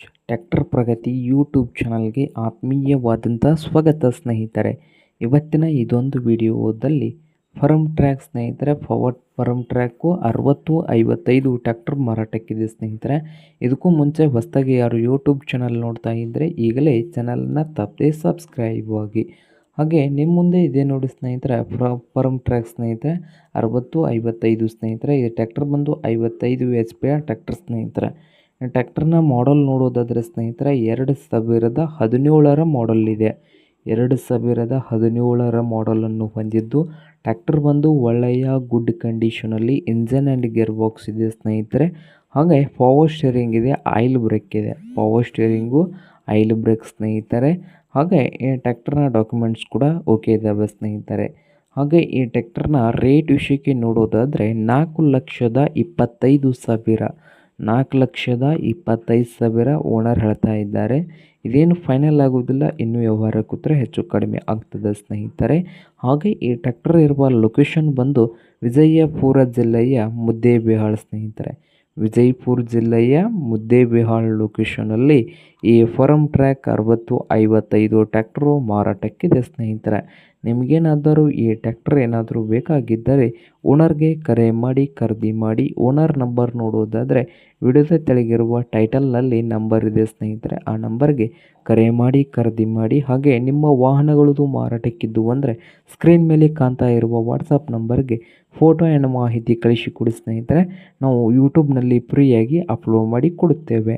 Tractor ಪ್ರಗತಿ YouTube ಚಾನಲ್ಗೆ ಆತ್ಮೀಯವಾದಂಥ ಸ್ವಾಗತ ಸ್ನೇಹಿತರೆ. ಇವತ್ತಿನ ಇದೊಂದು ವಿಡಿಯೋದಲ್ಲಿ ಫರ್ಮ್ ಟ್ರ್ಯಾಕ್ ಸ್ನೇಹಿತರೆ, ಫರ್ಮ್ ಟ್ರ್ಯಾಕು 6055 ಟ್ರ್ಯಾಕ್ಟರ್ ಮಾರಾಟಕ್ಕಿದೆ ಸ್ನೇಹಿತರೆ. ಇದಕ್ಕೂ ಮುಂಚೆ ಹೊಸದಾಗಿ ಯಾರು ಯೂಟ್ಯೂಬ್ ಚಾನಲ್ ನೋಡ್ತಾ ಇದ್ದರೆ ಈಗಲೇ ಚಾನಲ್ನ ತಪ್ಪದೆ ಸಬ್ಸ್ಕ್ರೈಬ್ ಆಗಿ. ಹಾಗೆ ನಿಮ್ಮ ಮುಂದೆ ಇದೆ ನೋಡಿ ಸ್ನೇಹಿತರೆ, ಫರ್ಮ್ ಟ್ರ್ಯಾಕ್ ಸ್ನೇಹಿತರೆ 6055 ಸ್ನೇಹಿತರೆ. ಈ ಟ್ರ್ಯಾಕ್ಟರ್ ಬಂದು 55 HP ಟ್ರ್ಯಾಕ್ಟರ್ ಸ್ನೇಹಿತರೆ. ಟ್ರ್ಯಾಕ್ಟರ್ನ ಮಾಡಲ್ ನೋಡೋದಾದರೆ ಸ್ನೇಹಿತರೆ 2017 ಮಾಡಲ್ ಇದೆ. 2017 ಮಾಡಲನ್ನು ಹೊಂದಿದ್ದು ಟ್ರ್ಯಾಕ್ಟರ್ ಬಂದು ಒಳ್ಳೆಯ ಗುಡ್ ಕಂಡೀಷನಲ್ಲಿ ಇಂಜನ್ ಆ್ಯಂಡ್ ಗೇರ್ ಬಾಕ್ಸ್ ಇದೆ ಸ್ನೇಹಿತರೆ. ಹಾಗೆ ಪವರ್ ಸ್ಟೇರಿಂಗ್ ಇದೆ, ಆಯಿಲ್ ಬ್ರೇಕ್ ಇದೆ. ಪವರ್ ಸ್ಟೇರಿಂಗು, ಆಯಿಲ್ ಬ್ರೇಕ್ ಸ್ನೇಹಿತರೆ. ಹಾಗೆ ಈ ಟ್ರ್ಯಾಕ್ಟರ್ನ ಡಾಕ್ಯುಮೆಂಟ್ಸ್ ಕೂಡ ಓಕೆ ಇದ್ದಾವೆ ಸ್ನೇಹಿತರೆ. ಹಾಗೆ ಈ ಟ್ರ್ಯಾಕ್ಟರ್ನ ರೇಟ್ ವಿಷಯಕ್ಕೆ ನೋಡೋದಾದರೆ 4,25,000 4,25,000 ಓನರ್ ಹೇಳ್ತಾ ಇದ್ದಾರೆ. ಇದೇನು ಫೈನಲ್ ಆಗೋದಿಲ್ಲ, ಇನ್ನೂ ವ್ಯವಹಾರ ಕೂತ್ರೆ ಹೆಚ್ಚು ಕಡಿಮೆ ಆಗ್ತದೆ ಸ್ನೇಹಿತರೆ. ಹಾಗೆ ಈ ಟ್ರ್ಯಾಕ್ಟರ್ ಇರುವ ಲೊಕೇಶನ್ ಬಂದು ವಿಜಯಪುರ ಜಿಲ್ಲೆಯ ಮುದ್ದೇಬಿಹಾಳ್ ಸ್ನೇಹಿತರೆ. ವಿಜಯಪುರ ಜಿಲ್ಲೆಯ ಮುದ್ದೇಬಿಹಾಳ್ ಲೊಕೇಶನಲ್ಲಿ ಈ ಫರ್ಮ್ ಟ್ರ್ಯಾಕ್ 6055 ಟ್ರ್ಯಾಕ್ಟರು ಮಾರಾಟಕ್ಕಿದೆ ಸ್ನೇಹಿತರೆ. ನಿಮಗೇನಾದರೂ ಈ ಟ್ರ್ಯಾಕ್ಟರ್ ಏನಾದರೂ ಬೇಕಾಗಿದ್ದರೆ ಓನರ್ಗೆ ಕರೆ ಮಾಡಿ ಖರೀದಿ ಮಾಡಿ. ಓನರ್ ನಂಬರ್ ನೋಡೋದಾದರೆ ವಿಡಿಯೋದ ಕೆಳಗಿರುವ ಟೈಟಲ್ನಲ್ಲಿ ನಂಬರ್ ಇದೆ ಸ್ನೇಹಿತರೆ. ಆ ನಂಬರ್ಗೆ ಕರೆ ಮಾಡಿ ಖರೀದಿ ಮಾಡಿ. ಹಾಗೆ ನಿಮ್ಮ ವಾಹನಗಳದು ಮಾರಾಟಕ್ಕಿದ್ದು ಅಂದರೆ ಸ್ಕ್ರೀನ್ ಮೇಲೆ ಕಾಣ್ತಾ ಇರುವ ವಾಟ್ಸಪ್ ನಂಬರ್ಗೆ ಫೋಟೋ ಆ್ಯಂಡ್ ಮಾಹಿತಿ ಕಳಿಸಿಕೊಡಿ ಸ್ನೇಹಿತರೆ. ನಾವು ಯೂಟ್ಯೂಬ್ನಲ್ಲಿ ಫ್ರೀಯಾಗಿ ಅಪ್ಲೋಡ್ ಮಾಡಿ ಕೊಡುತ್ತೇವೆ.